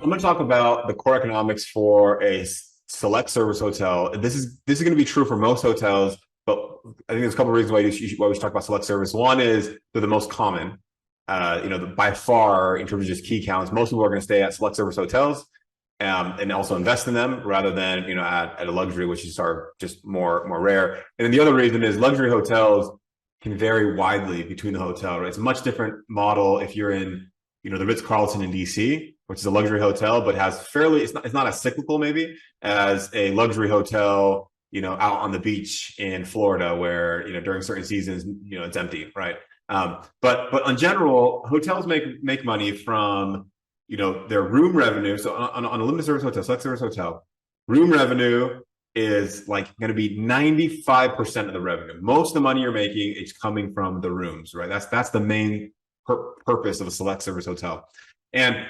I'm going to talk about the core economics for a select service hotel. This is going to be true for most hotels, but I think there's a couple of reasons why we should talk about select service. One is they're the most common. By far, in terms of just key counts, most people are going to stay at select service hotels, and also invest in them rather than at a luxury, which are just more rare. And then the other reason is luxury hotels can vary widely between the hotel. Right? It's a much different model if you're in the Ritz-Carlton in DC, which is a luxury hotel, but has it's not as cyclical maybe as a luxury hotel, out on the beach in Florida where, during certain seasons, it's empty, right? But in general, hotels make money from, their room revenue. So on a limited service hotel, select service hotel, room revenue is like going to be 95% of the revenue. Most of the money you're making is coming from the rooms, right? That's the main purpose of a select service hotel. And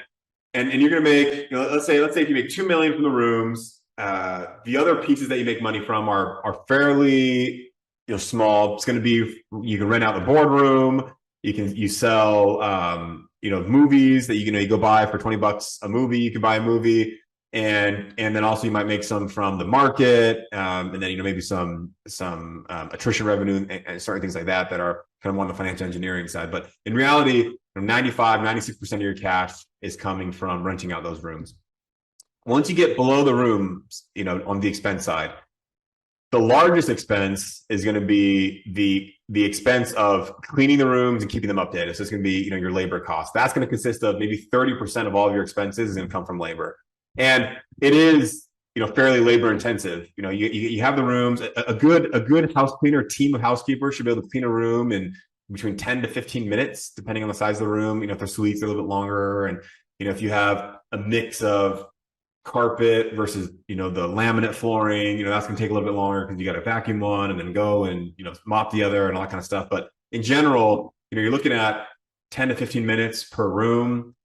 you're going to make, let's say if you make 2 million from the rooms, the other pieces that you make money from are fairly small. It's going to be, you can rent out the boardroom, you sell movies that you go buy for $20 a movie. You can buy a movie, and then also you might make some from the market, and then maybe some attrition revenue and certain things like that are kind of more on the financial engineering side. But in reality, 96% of your cash is coming from renting out those rooms. Once you get below the rooms, on the expense side, the largest expense is going to be the expense of cleaning the rooms and keeping them updated. So it's going to be, your labor costs. That's going to consist of maybe 30% of all of your expenses is going to come from labor. And it is, fairly labor intensive. You have the rooms, a good house cleaner, team of housekeepers should be able to clean a room in between 10 to 15 minutes, depending on the size of the room. If they're suites, they're a little bit longer. And, if you have a mix of carpet versus, the laminate flooring, that's going to take a little bit longer because you got to vacuum one and then go and, mop the other and all that kind of stuff. But in general, you're looking at 10 to 15 minutes per room.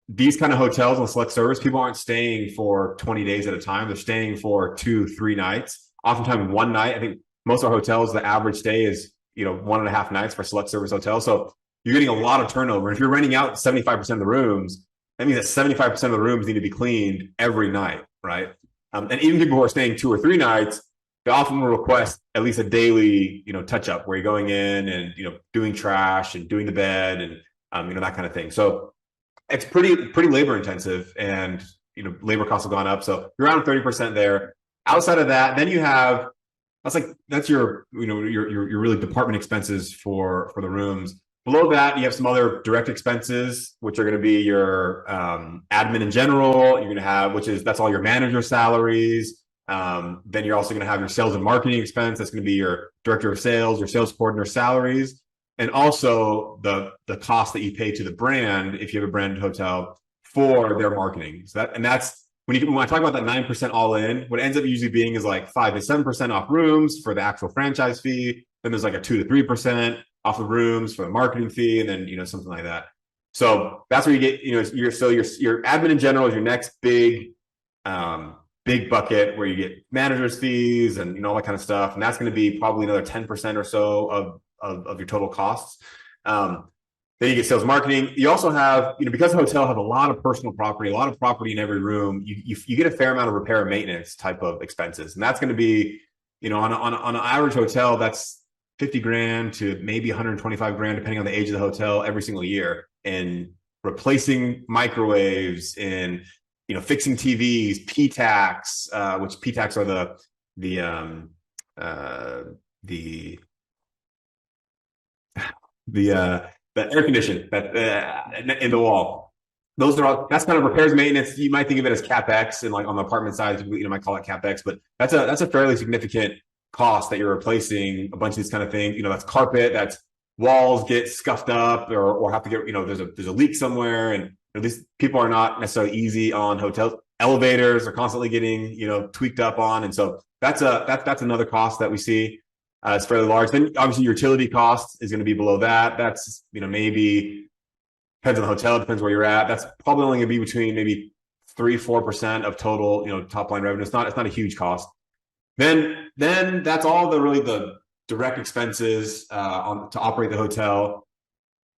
These kind of hotels on select service, people aren't staying for 20 days at a time. They're staying for 2-3 nights, oftentimes one night. I think most of our hotels, the average stay is, 1.5 nights for select service hotels. So you're getting a lot of turnover. If you're renting out 75% of the rooms, that means that 75% of the rooms need to be cleaned every night, right? And even people who are staying 2 or 3 nights, they often will request at least a daily, touch up where you're going in and, doing trash and doing the bed and, that kind of thing. So it's pretty labor intensive, and, labor costs have gone up. So you're around 30% there. Outside of that, then you have, that's your really department expenses for the rooms. Below that, you have some other direct expenses, which are going to be your admin in general. You're going to have, that's all your manager salaries. Then you're also going to have your sales and marketing expense. That's going to be your director of sales, your sales coordinator salaries, and also the cost that you pay to the brand if you have a branded hotel for their marketing. So that's when I talk about that 9% all in, what it ends up usually being is like 5 to 7% off rooms for the actual franchise fee. Then there's like a 2 to 3% off the rooms for the marketing fee, and then something like that. So that's where you get your admin in general is your next big bucket where you get managers fees and all that kind of stuff, and that's going to be probably another 10% or so of your total costs. Then you get sales marketing. You also have, because the hotel has a lot of personal property, a lot of property in every room, you get a fair amount of repair and maintenance type of expenses. And that's going to be, on an average hotel, that's 50 grand to maybe 125 grand, depending on the age of the hotel every single year. And replacing microwaves and, fixing TVs, P-tax, which P-tax are the air condition that in the wall. That's kind of repairs, maintenance. You might think of it as CapEx, and like on the apartment side, might call it CapEx, but that's a fairly significant cost that you're replacing a bunch of these kind of things. That's carpet, that's walls get scuffed up or have to get, there's a leak somewhere, and these people are not necessarily easy on hotels. Elevators are constantly getting, tweaked up on, and so that's another cost that we see. It's fairly large. Then obviously your utility cost is going to be below that. That's, maybe depends on the hotel, depends where you're at. That's probably only going to be between maybe 3-4% of total, top line revenue. It's not a huge cost. Then that's all the direct expenses to operate the hotel.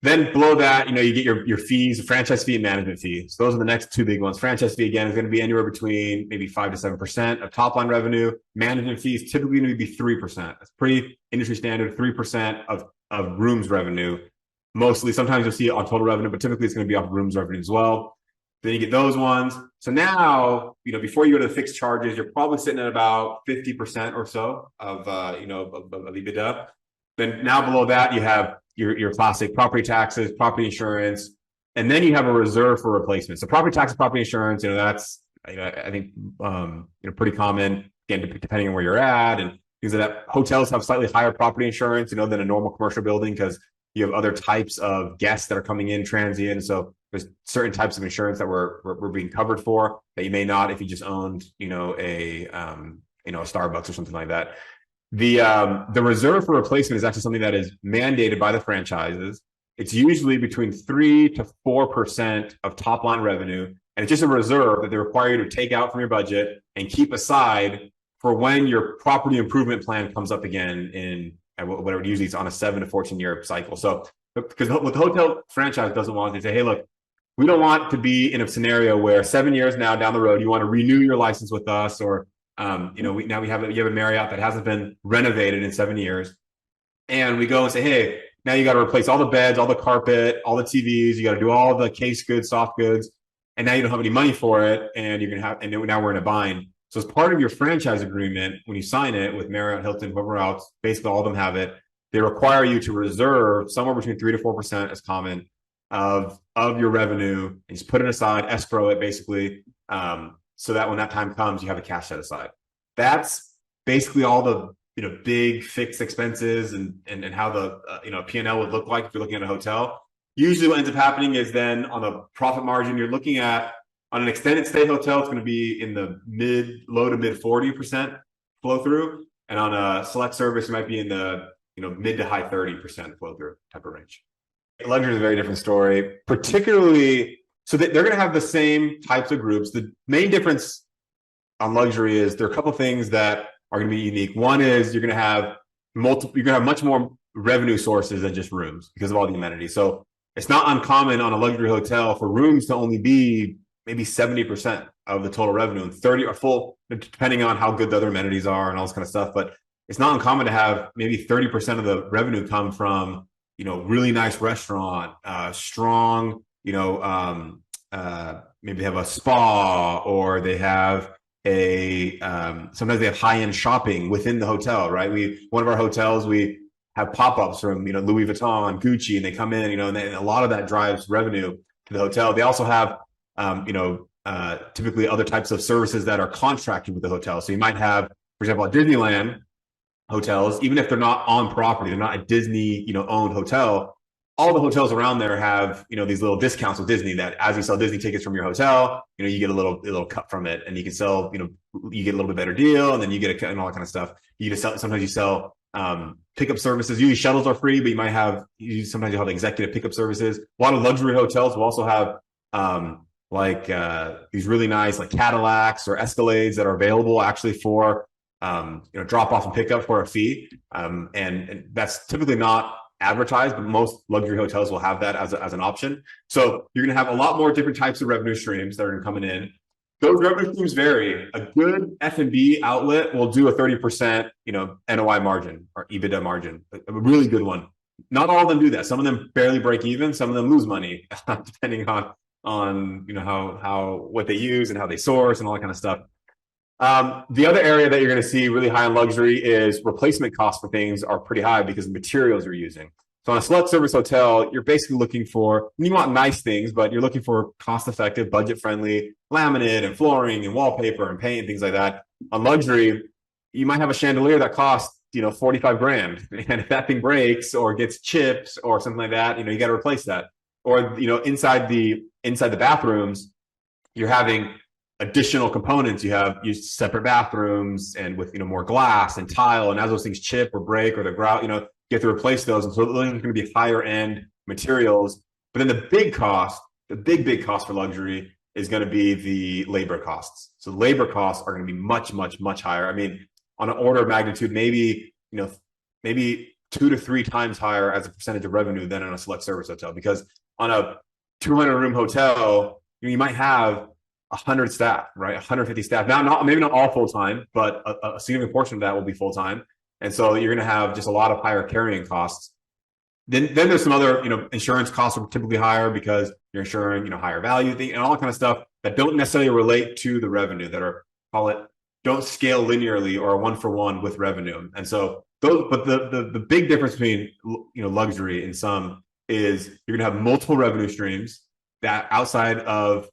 Then below that, you get your fees, franchise fee and management fee. So those are the next two big ones. Franchise fee, again, is going to be anywhere between maybe 5 to 7% of top line revenue. Management fees typically going to be 3%. That's pretty industry standard, 3% of rooms revenue. Mostly, sometimes you'll see it on total revenue, but typically it's going to be off rooms revenue as well. Then you get those ones. So now, before you go to the fixed charges, you're probably sitting at about 50% or so of EBITDA. Then now below that, you have your classic property taxes, property insurance, and then you have a reserve for replacement. So property taxes, property insurance, that's I think pretty common. Again, depending on where you're at, and things like that. Hotels have slightly higher property insurance, than a normal commercial building because you have other types of guests that are coming in transient. So there's certain types of insurance that we're being covered for that you may not if you just owned a Starbucks or something like that. The reserve for replacement is actually something that is mandated by the franchises. It's usually between 3 to 4% of top line revenue, and it's just a reserve that they require you to take out from your budget and keep aside for when your property improvement plan comes up again in whatever. Usually it's on a 7 to 14 year cycle. So because what the hotel franchise doesn't want, they say, hey, look, we don't want to be in a scenario where 7 years now down the road you want to renew your license with us, or you have a Marriott that hasn't been renovated in 7 years, and we go and say, hey, now you got to replace all the beds, all the carpet, all the TVs, you got to do all the case goods, soft goods, and now you don't have any money for it, and now we're in a bind. So as part of your franchise agreement, when you sign it with Marriott, Hilton, whoever else, basically all of them have it. They require you to reserve somewhere between 3 to 4% as common of your revenue, and just put it aside, escrow it basically, so that when that time comes, you have the cash set aside. That's basically all the big fixed expenses and how the P&L would look like if you're looking at a hotel. Usually, what ends up happening is then on the profit margin, you're looking at on an extended stay hotel, it's going to be in the low to mid 40% flow through, and on a select service, it might be in the mid to high 30% flow through type of range. Luxury is a very different story, particularly. So they're going to have the same types of groups. The main difference on luxury is there are a couple of things that are going to be unique. One is you're going to have much more revenue sources than just rooms because of all the amenities. So it's not uncommon on a luxury hotel for rooms to only be maybe 70% of the total revenue, and 30 are full, depending on how good the other amenities are and all this kind of stuff. But it's not uncommon to have maybe 30% of the revenue come from really nice restaurant, strong, maybe they have a spa, or they have sometimes they have high-end shopping within the hotel, right? One of our hotels, we have pop-ups from, Louis Vuitton, Gucci, and they come in, and a lot of that drives revenue to the hotel. They also have, typically other types of services that are contracted with the hotel. So you might have, for example, at Disneyland hotels, even if they're not on property, they're not a Disney, owned hotel. All the hotels around there have, these little discounts with Disney that as you sell Disney tickets from your hotel, you get a little cut from it, and you can sell, you get a little bit better deal, and then you get a cut and all that kind of stuff. Sometimes you sell pickup services. Usually shuttles are free, but sometimes you have executive pickup services. A lot of luxury hotels will also have these really nice Cadillacs or Escalades that are available actually for drop off and pickup for a fee, and that's typically not advertised, but most luxury hotels will have that as an option. So you're going to have a lot more different types of revenue streams that are coming in. Those revenue streams vary. A good F&B outlet will do a 30% NOI margin or EBITDA margin, a really good one. Not all of them do that. Some of them barely break even. Some of them lose money, depending on how what they use and how they source and all that kind of stuff. The other area that you're going to see really high in luxury is replacement costs for things are pretty high because of materials you're using. So on a select service hotel, you're basically looking for, you want nice things, but you're looking for cost-effective, budget-friendly laminate and flooring and wallpaper and paint and things like that. On luxury, you might have a chandelier that costs, 45 grand. And if that thing breaks or gets chips or something like that, you got to replace that. Or, inside the bathrooms, you're having additional components. You use separate bathrooms and with more glass and tile, and as those things chip or break or the grout, you have to replace those, and so those are going to be higher end materials. But then the big cost for luxury is going to be the labor costs. So labor costs are going to be much higher. I mean, on an order of magnitude, maybe 2 to 3 times higher as a percentage of revenue than in a select service hotel. Because on a 200-room hotel, you might have 100 staff, right? 150 staff. Now, maybe not all full time, but a significant portion of that will be full time. And so you're going to have just a lot of higher carrying costs. Then there's some other, insurance costs are typically higher because you're insuring, higher value thing and all that kind of stuff that don't necessarily relate to the revenue, that are, call it, don't scale linearly or one for one with revenue. And so but the big difference between, luxury and some is you're going to have multiple revenue streams that outside of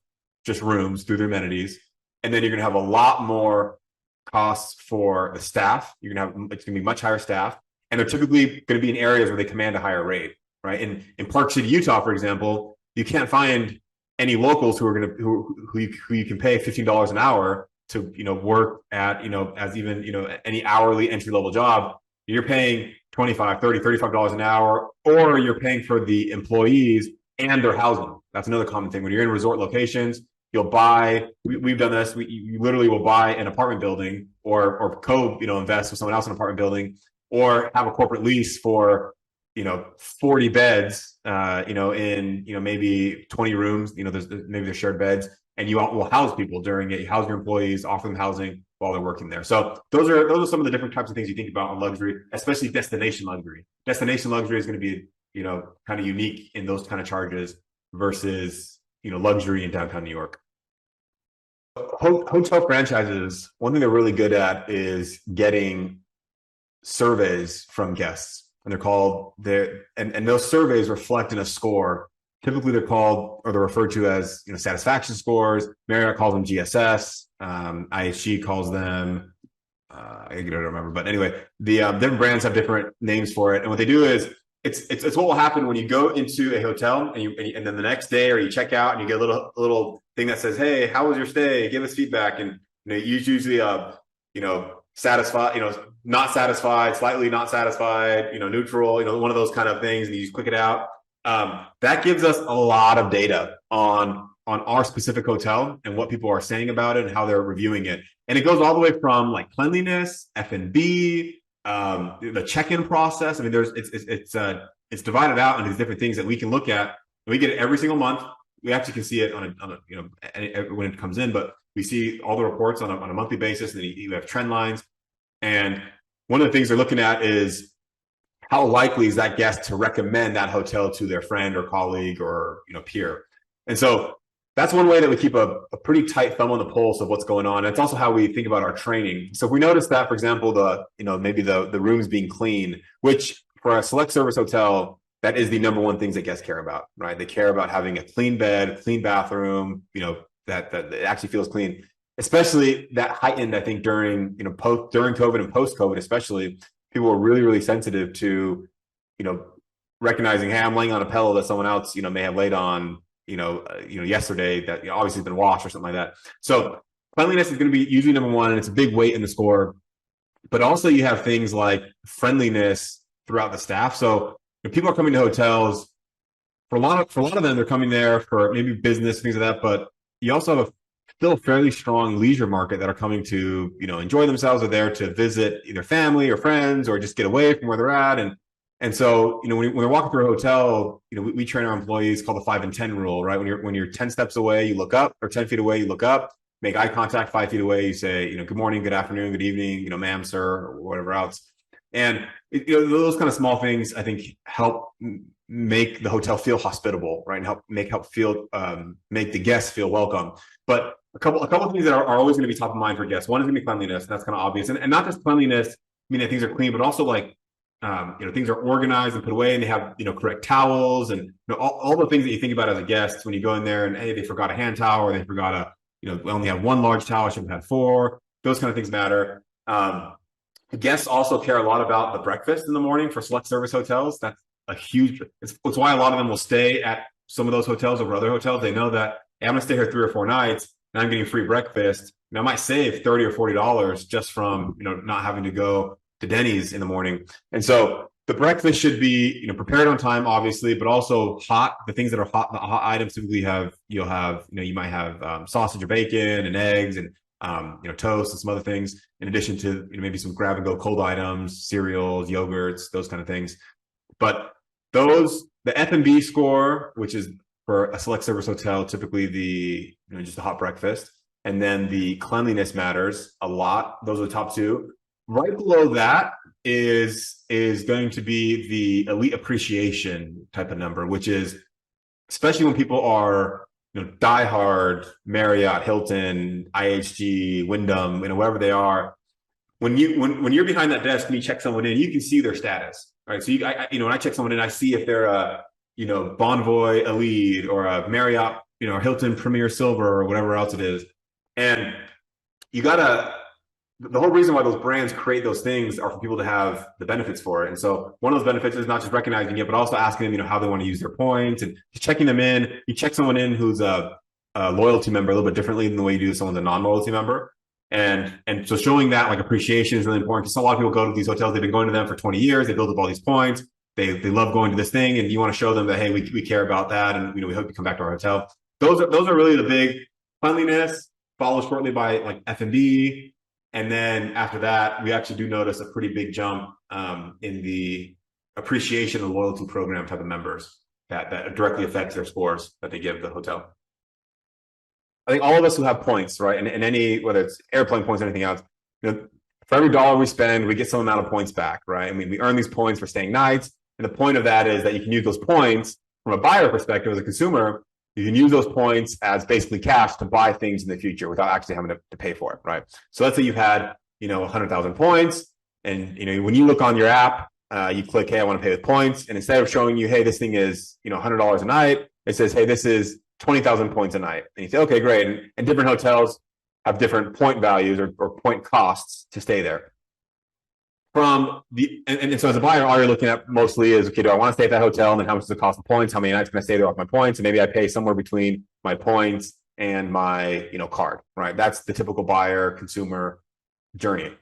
just rooms through the amenities. And then you're going to have a lot more costs for the staff. It's going to be much higher staff. And they're typically going to be in areas where they command a higher rate, right? In Park City, Utah, for example, you can't find any locals who are going to who you can pay $15 an hour to work at as even any hourly entry level job. You're paying $25, $30, $35 an hour, or you're paying for the employees and their housing. That's another common thing. When you're in resort locations, you'll buy. We've done this. You literally will buy an apartment building or invest with someone else in an apartment building, or have a corporate lease for 40 beds in maybe 20 rooms. There's shared beds, and you will house people during it. You house your employees, offer them housing while they're working there. So those are some of the different types of things you think about on luxury, especially destination luxury. Destination luxury is going to be kind of unique in those kind of charges versus luxury in downtown New York. Hotel franchises, one thing they're really good at is getting surveys from guests, and they're called and those surveys reflect in a score. Typically they're called, or they're referred to as satisfaction scores. Marriott calls them GSS. IHG calls them I don't remember, but anyway, the different brands have different names for it. And what they do is it's what will happen when you go into a hotel and then the next day, or you check out and you get a little thing that says, "Hey, how was your stay? Give us feedback." And usually satisfied, not satisfied, slightly not satisfied, neutral, one of those kind of things, and you just click it out. That gives us a lot of data on our specific hotel and what people are saying about it and how they're reviewing it. And it goes all the way from like cleanliness, F&B, the check-in process. I mean, it's divided out into these different things that we can look at. And we get it every single month. We actually can see it on a when it comes in, but we see all the reports on a monthly basis, and then you have trend lines. And one of the things they're looking at is how likely is that guest to recommend that hotel to their friend or colleague or peer. And so that's one way that we keep a pretty tight thumb on the pulse of what's going on. And it's also how we think about our training. So if we notice that, for example, maybe the rooms being clean, which for a select service hotel, that is the number one things that guests care about, right? They care about having a clean bed, clean bathroom, that it actually feels clean. Especially that heightened, I think, during COVID and post-COVID, especially, people were really, really sensitive to, recognizing, hey, I'm laying on a pillow that someone else, may have laid on, yesterday that obviously has been washed or something like that. So cleanliness is going to be usually number one, and it's a big weight in the score. But also you have things like friendliness throughout the staff. So if people are coming to hotels, for a lot of them, they're coming there for maybe business, things like that. But you also have still a fairly strong leisure market that are coming to, enjoy themselves, or there to visit either family or friends, or just get away from where they're at. And so, when they're walking through a hotel, we train our employees, called the 5 and 10 rule, right? When you're 10 steps away, you look up, or 10 feet away, you look up, make eye contact. 5 feet away, you say, good morning, good afternoon, good evening, ma'am, sir, or whatever else. And those kind of small things, I think, help make the hotel feel hospitable, right? And help make the guests feel welcome. But a couple of things that are always going to be top of mind for guests. One is going to be cleanliness, and that's kind of obvious. And not just cleanliness, that things are clean, but also like, things are organized and put away, and they have, correct towels, and all the things that you think about as a guest when you go in there and, hey, they forgot a hand towel, or they forgot we only have one large towel, I should have had 4. Those kind of things matter. Guests also care a lot about the breakfast in the morning for select service hotels. That's a huge, it's why a lot of them will stay at some of those hotels over other hotels. They know that, hey, I'm going to stay here 3 or 4 nights, and I'm getting free breakfast. And I might save $30 or $40 just from, not having to go to Denny's in the morning. And so the breakfast should be, prepared on time, obviously, but also hot. The things that are hot, the hot items typically you might have sausage or bacon and eggs, and toast and some other things, in addition to maybe some grab and go cold items, cereals, yogurts, those kind of things. But the F&B score, which is for a select service hotel, typically just a hot breakfast, and then the cleanliness matters a lot. Those are the top two. Right below that is going to be the elite appreciation type of number, which is especially when people are diehard Marriott, Hilton, IHG, Wyndham, wherever they are. When you're behind that desk and you check someone in, you can see their status, right? So when I check someone in, I see if they're a Bonvoy Elite or a Marriott, or Hilton Premier Silver or whatever else it is. And the whole reason why those brands create those things are for people to have the benefits for it. And so one of those benefits is not just recognizing it, but also asking them, how they want to use their points and checking them in. You check someone in who's a loyalty member a little bit differently than the way you do someone who's a non-loyalty member. And so showing that appreciation is really important, because a lot of people go to these hotels. They've been going to them for 20 years. They build up all these points. They love going to this thing, and you want to show them that, hey, we care about that, and we hope you come back to our hotel. Those are really the big. Cleanliness follows shortly by F&B. And then after that, we actually do notice a pretty big jump in the appreciation and loyalty program type of members that directly affects their scores that they give the hotel. I think all of us who have points, right, and any, whether it's airplane points or anything else, for every dollar we spend, we get some amount of points back, right? I mean, we earn these points for staying nights. And the point of that is that you can use those points from a buyer perspective as a consumer. You can use those points as basically cash to buy things in the future without actually having to pay for it, right? So let's say you've had, 100,000 points, and, when you look on your app, you click, hey, I want to pay with points. And instead of showing you, hey, this thing is, $100 a night, it says, hey, this is 20,000 points a night. And you say, okay, great. And different hotels have different point values or point costs to stay there. And so as a buyer, all you're looking at mostly is, okay, do I want to stay at that hotel? And then how much does it cost the points? How many nights can I stay there off my points? And maybe I pay somewhere between my points and my, card, right? That's the typical buyer consumer journey.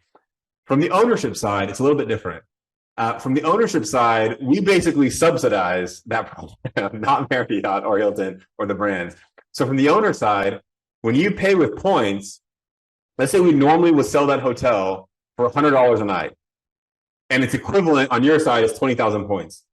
From the ownership side, it's a little bit different. From the ownership side, we basically subsidize that program, not Marriott or Hilton or the brands. So from the owner side, when you pay with points, let's say we normally would sell that hotel for $100 a night, and it's equivalent on your side is 20,000 points.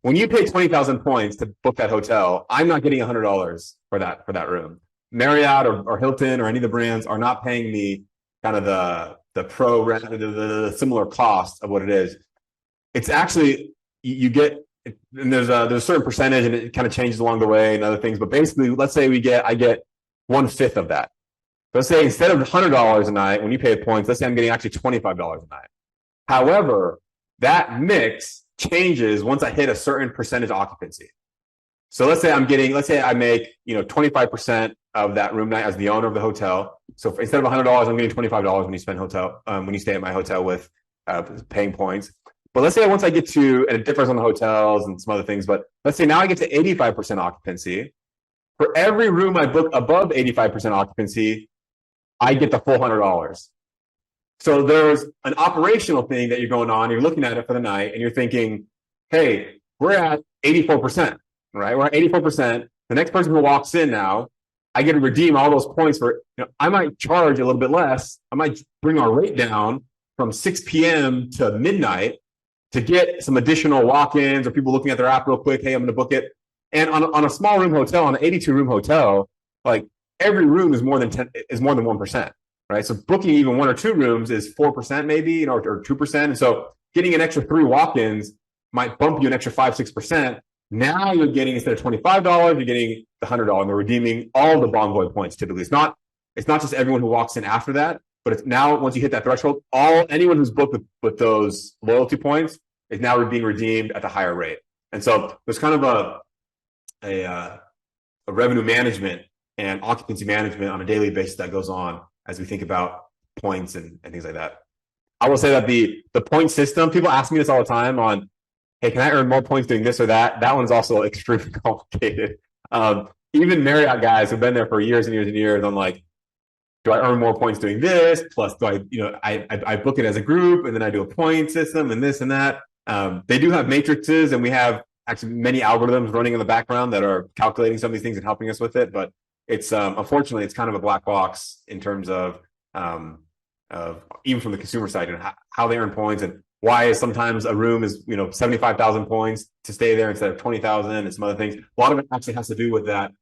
When you pay 20,000 points to book that hotel, I'm not getting $100 for that room. Marriott or Hilton or any of the brands are not paying me kind of the similar cost of what it is. It's actually, you get, and there's a certain percentage, and it kind of changes along the way and other things. But basically, let's say I get 1/5 of that. Let's say instead of $100 a night, when you pay points, let's say I'm getting actually $25 a night. However, that mix changes once I hit a certain percentage occupancy. So let's say I make 25% of that room night as the owner of the hotel. So instead of $100, I'm getting $25 when you stay at my hotel with paying points. But let's say once I get to, and it differs on the hotels and some other things, but let's say now I get to 85% occupancy. For every room I book above 85% occupancy, I get the full $100. So there's an operational thing that you're going on. You're looking at it for the night, and you're thinking, hey, we're at 84%, right? We're at 84%. The next person who walks in now, I get to redeem all those points for, I might charge a little bit less. I might bring our rate down from 6 p.m. to midnight to get some additional walk-ins or people looking at their app real quick. Hey, I'm going to book it. And on a small room hotel, on an 82-room hotel, like every room is more than 1%, right? So booking even 1 or 2 rooms is 4% maybe, or 2%. And so getting an extra 3 walk-ins might bump you an extra 5-6%. Now you're getting, instead of $25, you're getting the $100, and they're redeeming all the Bonvoy points. Typically, it's not just everyone who walks in after that, but it's now, once you hit that threshold, anyone who's booked with those loyalty points is now being redeemed at the higher rate. And so there's kind of a revenue management and occupancy management on a daily basis that goes on as we think about points and things like that. I will say that the point system, people ask me this all the time on, hey, can I earn more points doing this or that? That one's also extremely complicated. Even Marriott guys who've been there for years and years and years, I'm like, do I earn more points doing this? Plus, do I book it as a group, and then I do a point system and this and that. They do have matrices, and we have actually many algorithms running in the background that are calculating some of these things and helping us with it. But it's unfortunately, it's kind of a black box in terms of of even from the consumer side and how they earn points and why is sometimes a room is 75,000 points to stay there instead of 20,000 and some other things. A lot of it actually has to do with that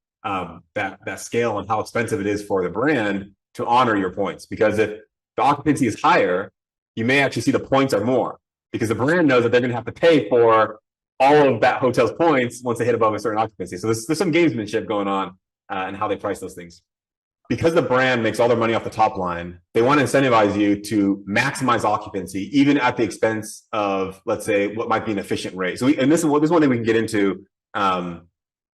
that scale and how expensive it is for the brand to honor your points. Because if the occupancy is higher, you may actually see the points are more because the brand knows that they're going to have to pay for all of that hotel's points once they hit above a certain occupancy. So there's some gamesmanship going on and how they price those things. Because the brand makes all their money off the top line, they want to incentivize you to maximize occupancy, even at the expense of, let's say, what might be an efficient rate. So, this is one thing we can get into on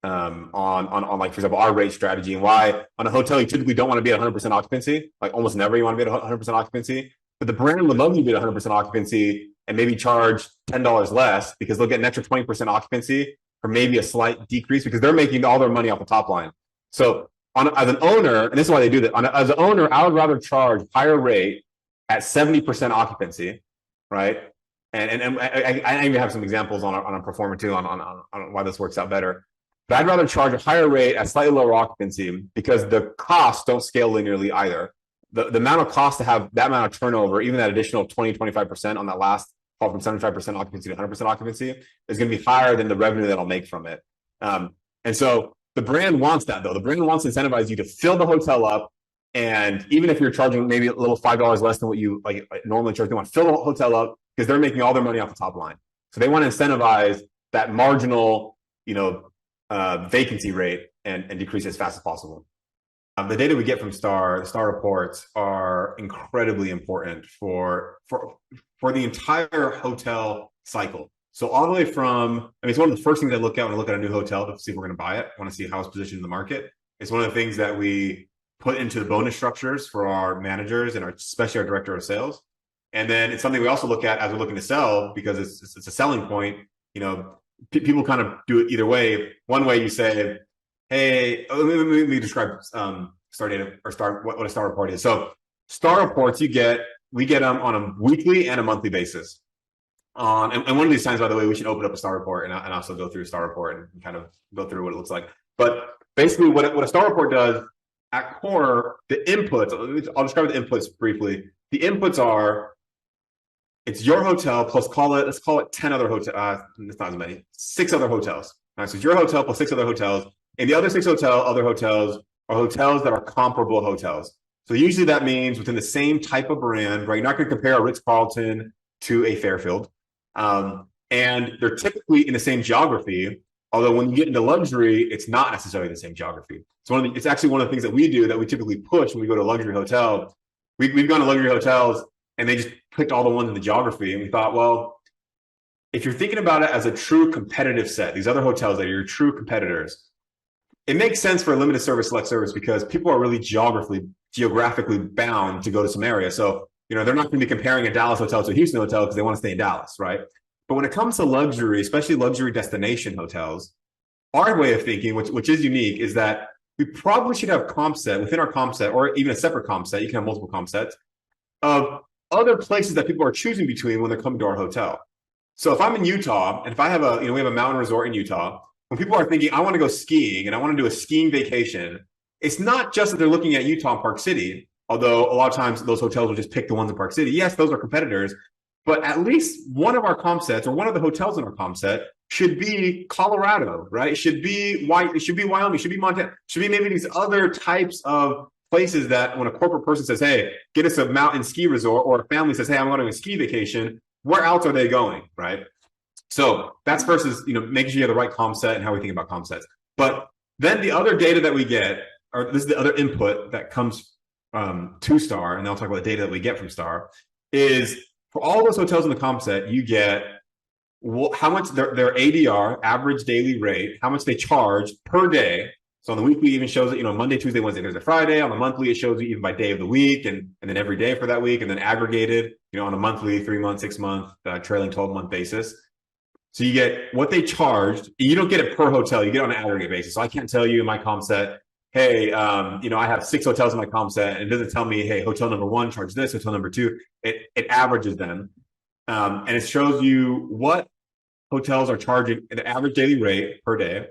like, for example, our rate strategy and why on a hotel you typically don't want to be at 100% occupancy. Like almost never you want to be at 100% occupancy. But the brand would love you to be at 100% occupancy and maybe charge $10 less because they'll get an extra 20% occupancy for maybe a slight decrease because they're making all their money off the top line. So as an owner, and this is why they do that, as an owner, I would rather charge higher rate at 70% occupancy, right? And I even have some examples on a performer too on why this works out better. But I'd rather charge a higher rate at slightly lower occupancy because the costs don't scale linearly either. The amount of cost to have that amount of turnover, even that additional 20-25% on that last fall from 75% occupancy to 100% occupancy is going to be higher than the revenue that I'll make from it. And so the brand wants that though. The brand wants to incentivize you to fill the hotel up. And even if you're charging maybe a little $5 less than what you like normally charge, they want to fill the hotel up because they're making all their money off the top line. So they want to incentivize that marginal, vacancy rate and decrease it as fast as possible. The data we get from the Star reports are incredibly important for the entire hotel cycle. So all the way from, it's one of the first things I look at when I look at a new hotel to see if we're going to buy it. I want to see how it's positioned in the market. It's one of the things that we put into the bonus structures for our managers and especially our director of sales. And then it's something we also look at as we're looking to sell because it's a selling point. People kind of do it either way. One way you say, hey, let me describe Star data or what a Star report is. So Star reports we get them on a weekly and a monthly basis. And one of these times, by the way, we should open up a Star report and also go through a Star report and kind of go through what it looks like. But basically, what a Star report does at core, the inputs. I'll describe the inputs briefly. The inputs are it's your hotel plus let's call it 10 other hotels. It's not as many, 6 other hotels. All right, so it's your hotel plus 6 other hotels. And the other 6 other hotels are hotels that are comparable hotels. So usually that means within the same type of brand, right? You're not going to compare a Ritz-Carlton to a Fairfield. And they're typically in the same geography. Although when you get into luxury, it's not necessarily the same geography. It's actually one of the things that we do that we typically push when we go to a luxury hotel. We've gone to luxury hotels and they just picked all the ones in the geography. And we thought, well, if you're thinking about it as a true competitive set, these other hotels that are your true competitors, it makes sense for a limited service, select service because people are really geographically bound to go to some area. So, they're not going to be comparing a Dallas hotel to a Houston hotel because they want to stay in Dallas, right? But when it comes to luxury, especially luxury destination hotels, our way of thinking, which is unique, is that we probably should have comp set within our comp set, or even a separate comp set. You can have multiple comp sets of other places that people are choosing between when they're coming to our hotel. So if I'm in Utah and if I have we have a mountain resort in Utah, when people are thinking, I want to go skiing and I want to do a skiing vacation, it's not just that they're looking at Utah and Park City, although a lot of times those hotels will just pick the ones in Park City. Yes, those are competitors, but at least one of our comp sets or one of the hotels in our comp set should be Colorado, right? It should be Wyoming, it should be Montana, it should be maybe these other types of places that when a corporate person says, hey, get us a mountain ski resort, or a family says, hey, I'm going on a ski vacation, where else are they going, right? So that's versus, making sure you have the right comp set and how we think about comp sets. But then the other data that we get, or this is the other input that comes to Star, and I'll talk about the data that we get from Star, is for all those hotels in the comp set, you get how much their ADR, average daily rate, how much they charge per day. So on the weekly, even shows it, Monday, Tuesday, Wednesday, Thursday, Friday. On the monthly, it shows you even by day of the week and then every day for that week, and then aggregated, on a monthly, 3-month, 6-month, trailing 12-month basis. So you get what they charged. You don't get it per hotel. You get it on an aggregate basis. So I can't tell you in my comp set, hey, I have 6 hotels in my comp set, and it doesn't tell me, hey, hotel number 1 charge this, hotel number 2. It averages them, and it shows you what hotels are charging the average daily rate per day,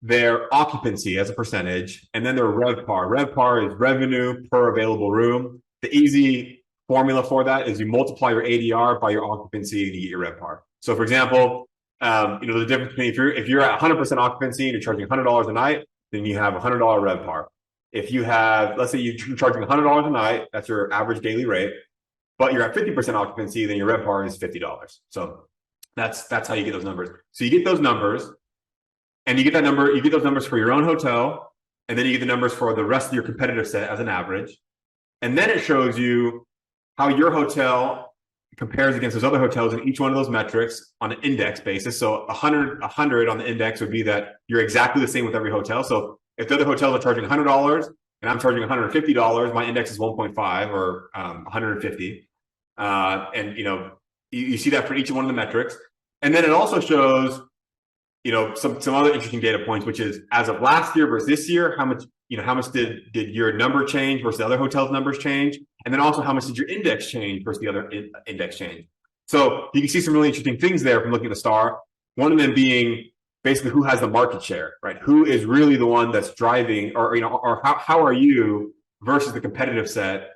their occupancy as a percentage, and then their RevPAR. RevPAR is revenue per available room. the easy formula for that is you multiply your ADR by your occupancy and you get your RevPAR. So for example, the difference between if you're at 100% occupancy and you're charging $100 a night, then you have $100 RevPAR. If you have, let's say you're charging $100 a night, that's your average daily rate, but you're at 50% occupancy, then your RevPAR is $50. So that's how you get those numbers. So you get those numbers, and you get those numbers for your own hotel, and then you get the numbers for the rest of your competitive set as an average. And then it shows you how your hotel compares against those other hotels in each one of those metrics on an index basis. So 100 on the index would be that you're exactly the same with every hotel. So if the other hotels are charging $100 and I'm charging $150, my index is 1.5 or 150. And you see that for each one of the metrics. And then it also shows some other interesting data points, which is as of last year versus this year, how much did your number change versus the other hotels' numbers change? And then also how much did your index change versus the other index change? So you can see some really interesting things there from looking at the star. One of them being basically who has the market share, right? Who is really the one that's driving, or how are you versus the competitive set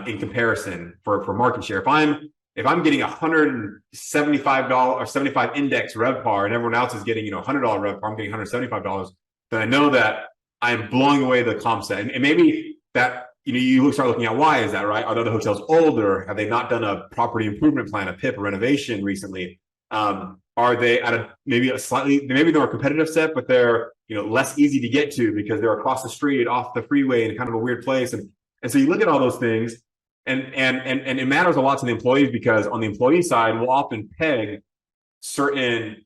in comparison for market share? If I'm getting $175 or 75 index RevPAR and everyone else is getting $100 RevPAR, I'm getting $175, then I know that I'm blowing away the comp set. And maybe that you start looking at why is that, right? Are the other hotels older? Have they not done a property improvement plan, a PIP, a renovation recently? Are they at maybe they're a competitive set, but they're less easy to get to because they're across the street, off the freeway, in kind of a weird place. And so you look at all those things, and it matters a lot to the employees, because on the employee side, we'll often peg certain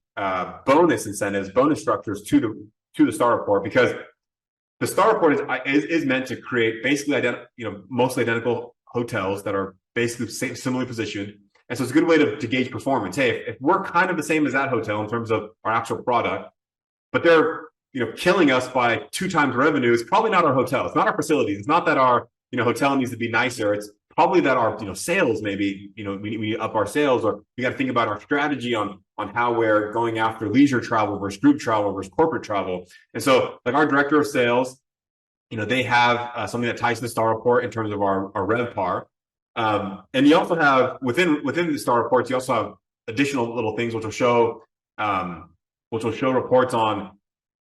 bonus incentives, bonus structures to the star report, because the star report is meant to create basically mostly identical hotels that are basically similarly positioned. And so it's a good way to gauge performance. Hey, if we're kind of the same as that hotel in terms of our actual product, but they're killing us by 2 times revenue, it's probably not our hotel. It's not our facilities. It's not that our hotel needs to be nicer. It's probably that our sales, maybe we up our sales, or we got to think about our strategy on how we're going after leisure travel versus group travel versus corporate travel. And so, like our director of sales, they have something that ties to the star report in terms of our RevPAR. And you also have within the star reports, you also have additional little things which will show reports on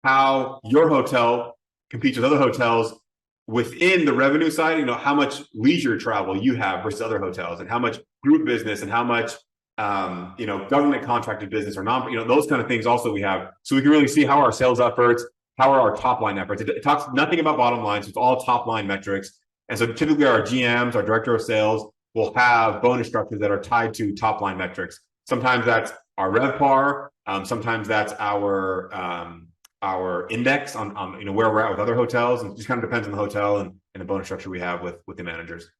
how your hotel competes with other hotels within the revenue side. How much leisure travel you have versus other hotels, and how much group business, and how much government contracted business or non, those kind of things also we have. So we can really see how our sales efforts, how are our top line efforts. It talks nothing about bottom line, so it's all top line metrics. And so typically our GMs, our director of sales, will have bonus structures that are tied to top line metrics. Sometimes that's our RevPAR. Sometimes that's our index on where we're at with other hotels. And it just kind of depends on the hotel and the bonus structure we have with the managers.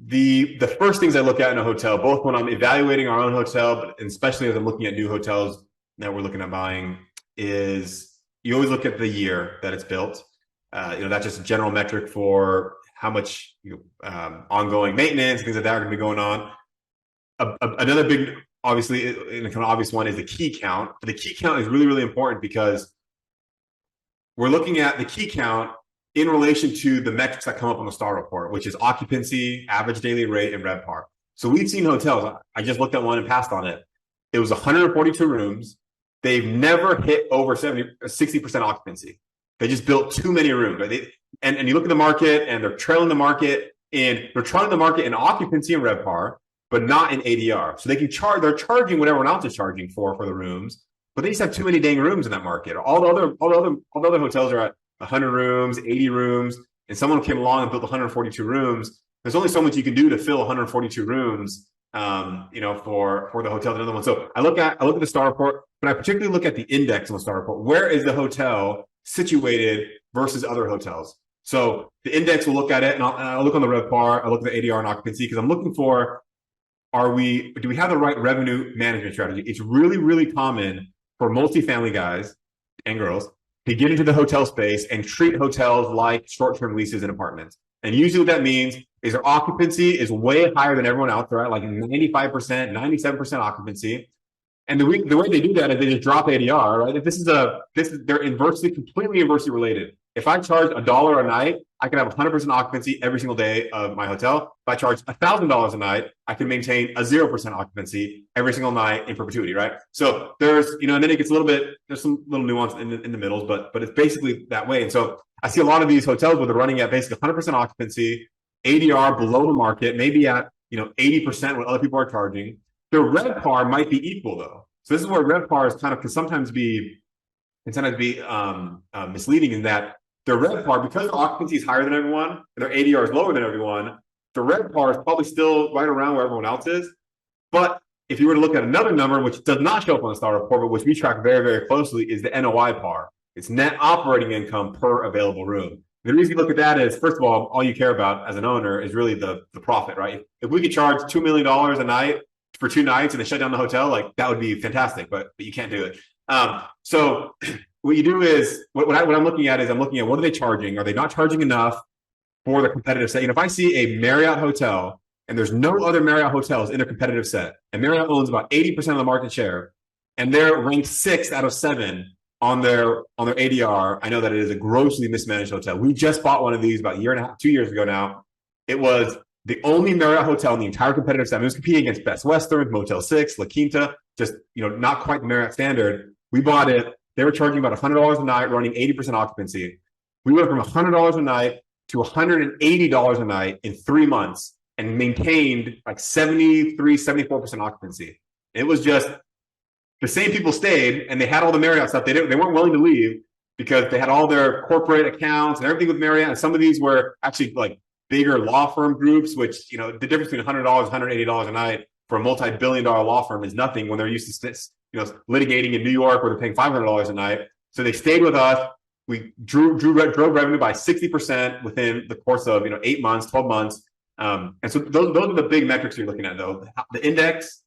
The first things I look at in a hotel, both when I'm evaluating our own hotel, but especially as I'm looking at new hotels that we're looking at buying, is you always look at the year that it's built. That's just a general metric for how much ongoing maintenance, things like that are going to be going on. Another big, obviously, and a kind of obvious one is the key count. The key count is really, really important, because we're looking at the key count in relation to the metrics that come up on the star report, which is occupancy, average daily rate, and RevPAR. So we've seen hotels. I just looked at one and passed on it. It was 142 rooms. They've never hit over 60% occupancy. They just built too many rooms. Right? And you look at the market, and they're trailing the market in occupancy and RevPAR, but not in ADR. So they're charging what everyone else is charging for the rooms, but they just have too many dang rooms in that market. All the other hotels are at 100 rooms, 80 rooms, and someone came along and built 142 rooms. There's only so much you can do to fill 142 rooms, for the hotel than another one. So I look at the star report, but I particularly look at the index on the star report. Where is the hotel situated versus other hotels? So the index will look at it, and I'll look on the RevPAR, I look at the ADR and occupancy, because I'm looking for, do we have the right revenue management strategy? It's really, really common for multifamily guys and girls to get into the hotel space and treat hotels like short-term leases and apartments. And usually what that means is their occupancy is way higher than everyone else, right? Like 95%, 97% occupancy. And the way they do that is they just drop ADR, right? If they're completely inversely related. If I charge $1 a night, I can have 100% occupancy every single day of my hotel. If I charge $1,000 a night, I can maintain a 0% occupancy every single night in perpetuity, right? So there's, and then it gets a little bit, there's some little nuance in the middles, but it's basically that way. And so I see a lot of these hotels where they're running at basically 100% occupancy, ADR below the market, maybe at 80% what other people are charging. Their RevPAR might be equal though. So this is where RevPAR is can sometimes be misleading in that their RevPAR, because their occupancy is higher than everyone and their ADR is lower than everyone, the RevPAR is probably still right around where everyone else is. But if you were to look at another number, which does not show up on the STAR report, but which we track very, very closely, is the NOI par. It's net operating income per available room. The reason you look at that is, first of all you care about as an owner is really the profit, right? If we could charge $2 million a night for 2 nights and they shut down the hotel, like that would be fantastic, but you can't do it. So what you do is, what I'm looking at is I'm looking at what are they charging? Are they not charging enough for the competitive set? If I see a Marriott hotel and there's no other Marriott hotels in a competitive set, and Marriott owns about 80% of the market share, and they're ranked 6 out of 7 on their ADR, I know that it is a grossly mismanaged hotel. We just bought one of these about a year and a half, 2 years ago now. It was the only Marriott hotel in the entire competitive set. It was competing against Best Western, Motel 6, La Quinta, just not quite the Marriott standard. We bought it. They were charging about $100 a night, running 80% occupancy. We went from $100 a night to $180 a night in 3 months and maintained like 73, 74% occupancy. It was just the same people stayed and they had all the Marriott stuff. They weren't willing to leave because they had all their corporate accounts and everything with Marriott. And some of these were actually like bigger law firm groups, which, the difference between $100, $180 a night for a multi-billion-dollar law firm is nothing when they're used to litigating in New York where they're paying $500 a night. So they stayed with us. We drove revenue by 60% within the course of 8 months, 12 months. And so those are the big metrics you're looking at, though. The index,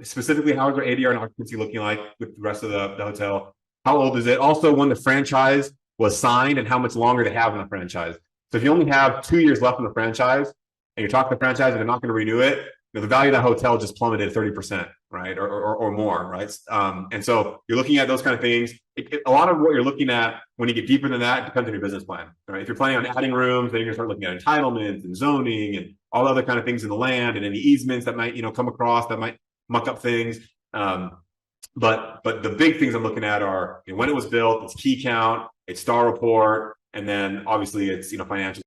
specifically how is their ADR and occupancy looking like with the rest of the hotel? How old is it? Also, when the franchise was signed and how much longer they have in the franchise. So if you only have 2 years left in the franchise and you're talking to the franchise and they're not going to renew it, the value of that hotel just plummeted 30%, right? Or more, right? And so you're looking at those kind of things. A lot of what you're looking at when you get deeper than that depends on your business plan, right? If you're planning on adding rooms, then you're going to start looking at entitlements and zoning and all the other kind of things in the land and any easements that might, come across that might muck up things. But the big things I'm looking at are when it was built, its key count, its STAR report, and then obviously it's financials